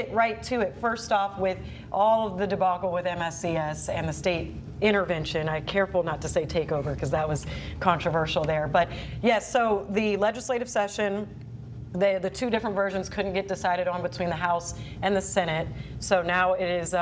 Get right to it. First off, with all of the debacle with MSCS and the state intervention, I'm careful not to say takeover because that was controversial there. But yes, so the legislative session, the two different versions couldn't get decided on between the House and the Senate. So now it is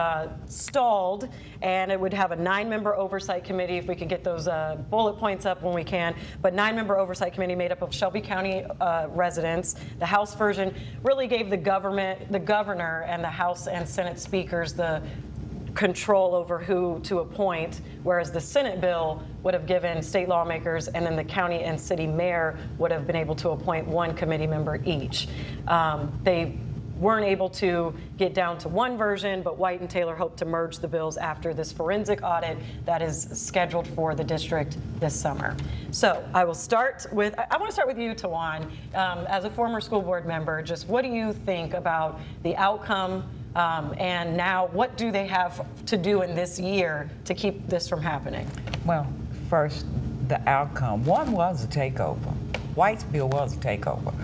stalled, and it would have a 9-member oversight committee if we could get those bullet points up when we can. But 9-member oversight committee made up of Shelby County residents. The House version really gave the governor, and the House and Senate speakers the control over who to appoint, whereas the Senate bill would have given state lawmakers and then the county and city mayor would have been able to appoint one committee member each. They weren't able to get down to one version, but White and Taylor hope to merge the bills after this forensic audit that is scheduled for the district this summer. So I will start with, I want to start with you, Tawan. As a former school board member, just what do you think about the outcome? And now, what do they have to do in this year to keep this from happening? Well, first, the outcome. One was a takeover. White's bill was a takeover.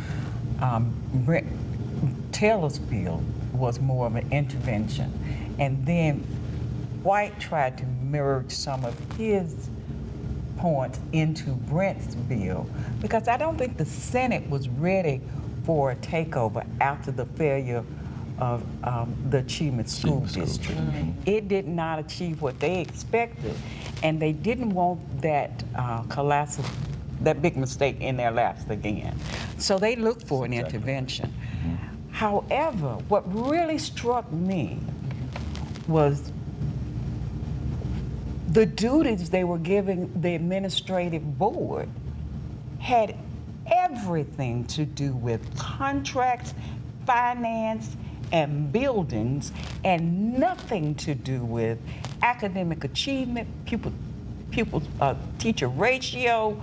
Taylor's bill was more of an intervention. And then White tried to merge some of his points into Brent's bill because I don't think the Senate was ready for a takeover after the failure of the Achievement School District. Mm-hmm. It did not achieve what they expected, and they didn't want that that big mistake in their laps again. So they looked for an intervention. Mm-hmm. However, what really struck me was the duties they were giving the administrative board had everything to do with contracts, finance, and buildings, and nothing to do with academic achievement, pupil-teacher ratio,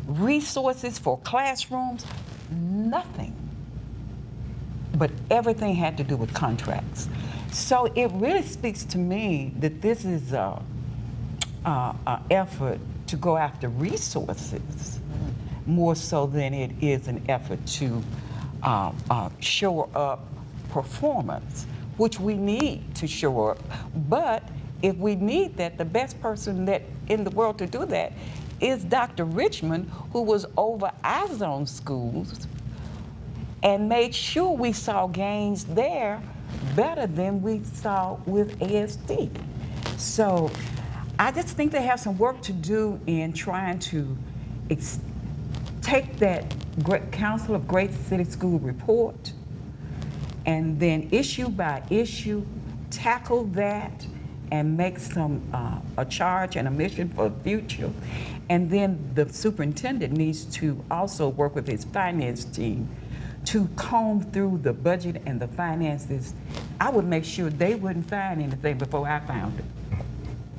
resources for classrooms, nothing. But everything had to do with contracts. So it really speaks to me that this is an effort to go after resources more so than it is an effort to shore up performance, which we need to shore up. But if we need that, the best person that in the world to do that is Dr. Richmond, who was over our zone schools and made sure we saw gains there better than we saw with ASD. So I just think they have some work to do in trying to take that Council of Great City School report and then issue by issue, tackle that and make a charge and a mission for the future. And then the superintendent needs to also work with his finance team to comb through the budget and the finances. I would make sure they wouldn't find anything before I found it.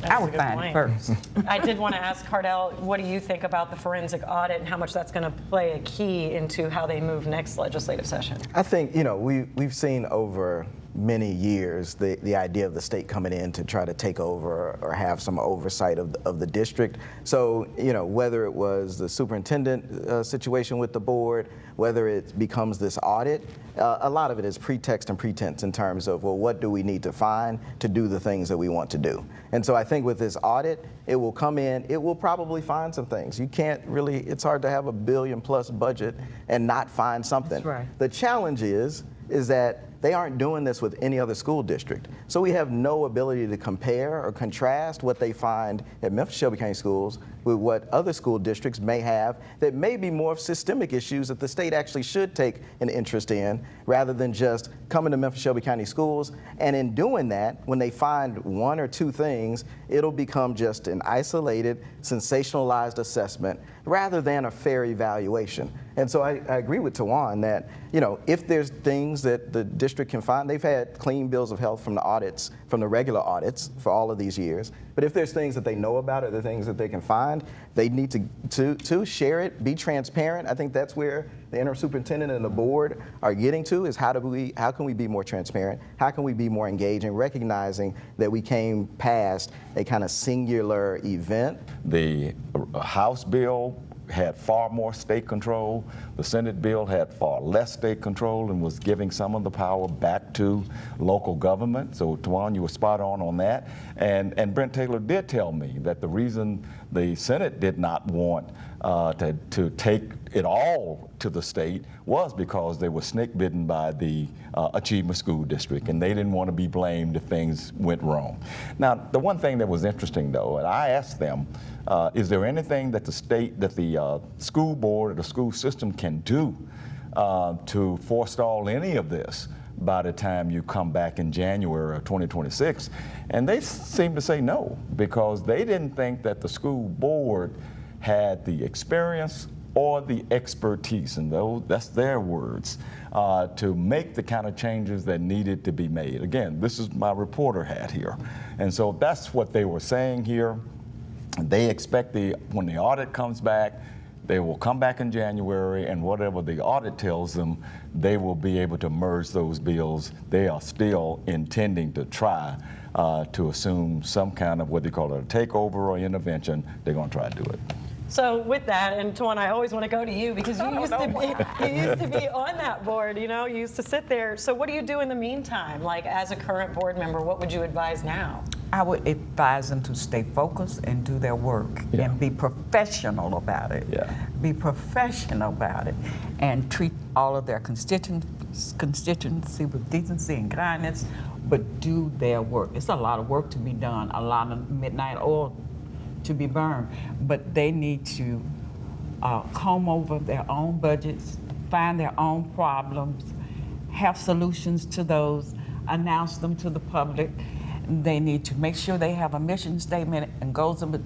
I would find it first. I did want to ask Cardell, what do you think about the forensic audit and how much that's going to play a key into how they move next legislative session? I think, we've seen over many years the idea of the state coming in to try to take over or have some oversight of the district. So, whether it was the superintendent situation with the board, whether it becomes this audit, a lot of it is pretext and pretense in terms of, well, what do we need to find to do the things that we want to do? And so I think with this audit, it will come in, it will probably find some things. You can't really, it's hard to have $1 billion+ budget and not find something. That's right. The challenge is that they aren't doing this with any other school district. So we have no ability to compare or contrast what they find at Memphis Shelby County Schools with what other school districts may have that may be more systemic issues that the state actually should take an interest in rather than just coming to Memphis Shelby County Schools. And in doing that, when they find one or two things, it'll become just an isolated, sensationalized assessment rather than a fair evaluation. And so I agree with Tawan that, if there's things that the district can find, they've had clean bills of health from the audits, from the regular audits for all of these years. But if there's things that they know about or the things that they can find, they need to share it, be transparent. I think that's where the interim superintendent and the board are getting to, is how can we be more transparent? How can we be more engaging, recognizing that we came past a kind of singular event? The House bill had far more state control. The Senate bill had far less state control and was giving some of the power back to local government. So, Tawan, you were spot on that. And Brent Taylor did tell me that the reason the Senate did not want to take it all to the state was because they were snake bitten by the Achievement School District, and they didn't want to be blamed if things went wrong. Now, the one thing that was interesting, though, and I asked them, is there anything that the state, that the school board or the school system can do to forestall any of this by the time you come back in January of 2026? And they seem to say no, because they didn't think that the school board had the experience or the expertise, and that's their words, to make the kind of changes that needed to be made. Again, this is my reporter hat here. And so that's what they were saying here. They expect when the audit comes back, they will come back in January, and whatever the audit tells them, they will be able to merge those bills. They are still intending to try to assume some kind of what they call a takeover or intervention. They're going to try to do it. So with that, and Tawan, I always want to go to you because you used to be on that board, you know, you used to sit there. So what do you do in the meantime? Like, as a current board member, what would you advise now? I would advise them to stay focused and do their work and be professional about it. Yeah. Be professional about it and treat all of their constituency with decency and kindness, but do their work. It's a lot of work to be done, a lot of midnight oil to be burned, but they need to comb over their own budgets, find their own problems, have solutions to those, announce them to the public. They need to make sure they have a mission statement and goals and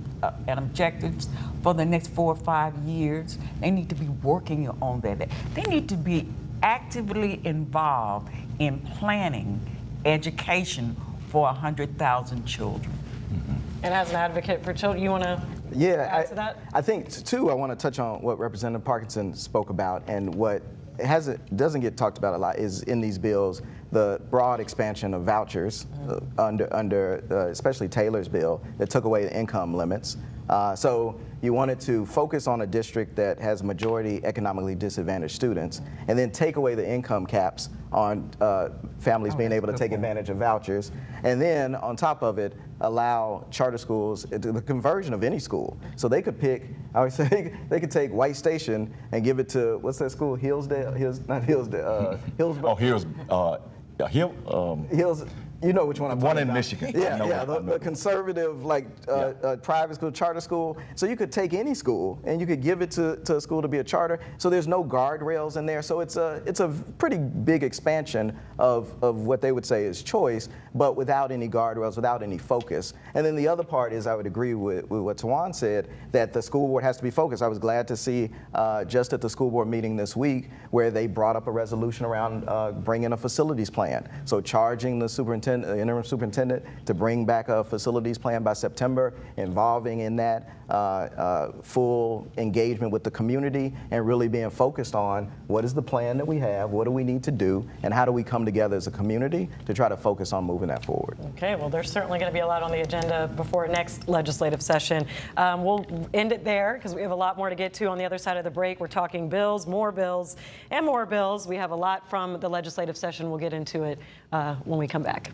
objectives for the next 4 or 5 years. They need to be working on that. They need to be actively involved in planning education for 100,000 children. And as an advocate for children, you want to add to that? I think, too, I want to touch on what Representative Parkinson spoke about, and what doesn't get talked about a lot is in these bills, the broad expansion of vouchers under especially Taylor's bill that took away the income limits. So you wanted to focus on a district that has majority economically disadvantaged students, and then take away the income caps on families being able to take advantage of vouchers, and then on top of it, allow charter schools the conversion of any school. So they could pick, I would say, they could take White Station and give it to, what's that school? Hillsdale? Hillsborough. Hills. You know which one I'm talking about. One in Michigan. Yeah, the conservative, private school, charter school. So you could take any school and you could give it to a school to be a charter. So there's no guardrails in there. So it's a pretty big expansion of what they would say is choice, but without any guardrails, without any focus. And then the other part is, I would agree with what Tawan said, that the school board has to be focused. I was glad to see just at the school board meeting this week where they brought up a resolution around bringing a facilities plan. So charging the interim superintendent to bring back a facilities plan by September, involving in that full engagement with the community and really being focused on what is the plan that we have, what do we need to do, and how do we come together as a community to try to focus on moving that forward. Okay, well, there's certainly going to be a lot on the agenda before next legislative session. We'll end it there because we have a lot more to get to on the other side of the break. We're talking bills, and more bills. We have a lot from the legislative session. We'll get into it when we come back.